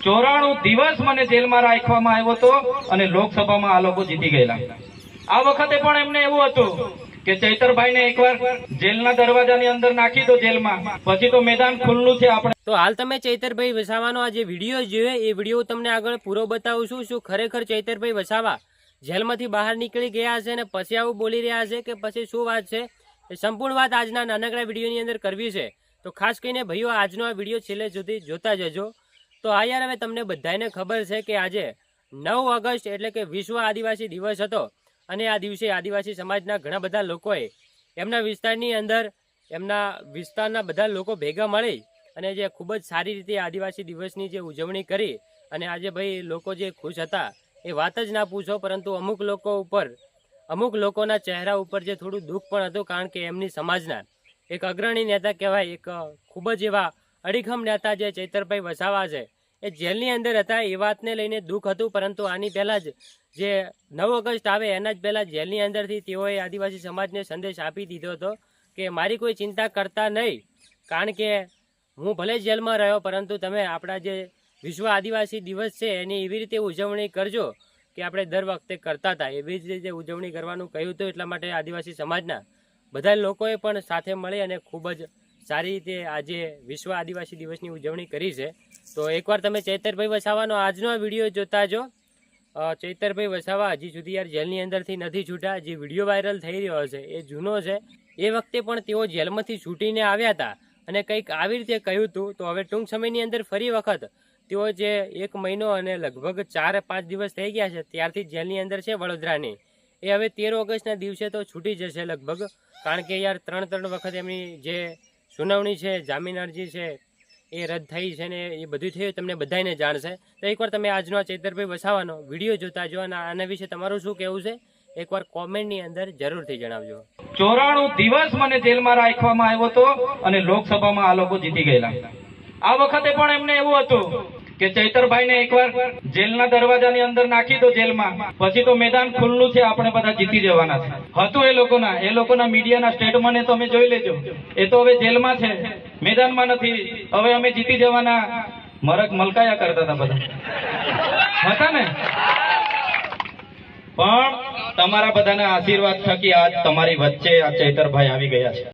94 દિવસ મને જેલમાં રાખવામાં આવ્યો હતો અને લોકસભામાં આ લોકો જીતી ગયેલા। આ વખતે પણ એમને એવું હતું કે ચૈતરભાઈને એકવાર જેલના દરવાજાની અંદર નાખી દો જેલમાં, પછી તો મેદાન ખુલ્લું છે આપણે। તો હાલ તમે ચૈતરભાઈ વસાવાનો આ જે વિડીયો જોયો એ વિડીયો તમને આગળ પૂરો બતાવું છું। શું ખરેખર ચૈતરભાઈ વસાવા જેલમાંથી બહાર નીકળી ગયા છે અને પછી આવું બોલી રહ્યા છે કે પછી શું વાત છે, એ સંપૂર્ણ વાત આજના નાનકડા વિડીયોની અંદર કરવી છે। તો ખાસ કરીને ભાઈઓ આજનો આ વિડીયો છેલ્લે સુધી જોતા જજો। તો આ યાર હવે તમને બધાને ખબર છે કે આજે 9 ઓગસ્ટ એટલે કે વિશ્વ આદિવાસી દિવસ હતો અને આ દિવસે આદિવાસી સમાજના ઘણા બધા લોકોએ એમના વિસ્તારની અંદર એમના વિસ્તારના બધા લોકો ભેગા મળી અને જે ખૂબ જ સારી રીતે આદિવાસી દિવસની જે ઉજવણી કરી અને આજે ભાઈ લોકો જે ખુશ હતા એ વાત જ ના પૂછો। પરંતુ અમુક લોકોના ચહેરા ઉપર જે થોડું દુઃખ પણ હતું, કારણ કે એમની સમાજના એક અગ્રણી નેતા કહેવાય, એક ખૂબ જ એવા અડીખમ નેતા જે ચૈતરભાઈ વસાવા છે એ જેલની અંદર હતા। એ વાતને લઈને દુઃખ હતું, પરંતુ આની પહેલાં જ જે 9 ઓગસ્ટ આવે એના જ પહેલાં જેલની અંદરથી તેઓએ આદિવાસી સમાજને સંદેશ આપી દીધો હતો કે મારી કોઈ ચિંતા કરતા નહીં, કારણ કે હું ભલે જેલમાં રહ્યો પરંતુ તમે આપણા જે વિશ્વ આદિવાસી દિવસ છે એની એવી રીતે ઉજવણી કરજો કે આપણે દર વખતે કરતા હતા, એવી જ રીતે ઉજવણી કરવાનું કહ્યું હતું। એટલા માટે આદિવાસી સમાજના બધા લોકોએ પણ સાથે મળી અને ખૂબ જ સારી રીતે આજે વિશ્વ આદિવાસી દિવસની ઉજવણી કરી છે। તો એકવાર તમે ચૈતરભાઈ વસાવાનો આજનો આ વિડીયો જોતા જો। ચૈતરભાઈ વસાવા હજી સુધી યાર જેલની અંદરથી નથી છૂટા। જે વિડીયો વાયરલ થઈ રહ્યો છે એ જૂનો છે, એ વખતે પણ તેઓ જેલમાંથી છૂટીને આવ્યા હતા અને કંઈક આવી રીતે કહ્યું હતું। તો હવે ટૂંક સમયની અંદર ફરી વખત તેઓ જે 1 મહિનો અને લગભગ 4-5 દિવસ થઈ ગયા છે ત્યારથી જેલની અંદર છે વડોદરાની, એ હવે 13 ઓગસ્ટના દિવસે તો છૂટી જશે લગભગ, કારણ કે યાર 3 વખત એમની જે સુનાવણી છે, જામીન અરજી છે એ રદ થઈ છે ને એ બધું થયું તમને બધાને જાણશે। તો એકવાર તમે આજનો આ ચૈતરભાઈ વસાવાનો વિડીયો જોતા જો અને આના વિશે તમારું શું કહેવું છે એકવાર કોમેન્ટની અંદર જરૂરથી જણાવજો। 94 દિવસ મને જેલમાં રાખવામાં આવ્યો હતો અને લોકસભામાં આ લોકો જીતી ગયેલા। આ વખતે પણ એમને એવું હતું કે ચૈતરભાઈને એકવાર જેલના દરવાજાની અંદર નાખી દો જેલમાં, પછી તો મેદાન ખુલ્લું છે આપણે બધા જીતી જવાના છે હતું એ લોકોના મીડિયાના સ્ટેટમેન્ટ તમે જોઈ લેજો। એ તો હવે જેલમાં છે, મેદાનમાં નથી, હવે અમે જીતી જવાના મરક મલકાયા કરતા હતા બધા હતા ને। પણ તમારા બધાના આશીર્વાદ થકી આજ તમારી વચ્ચે આ ચૈતરભાઈ આવી ગયા છે।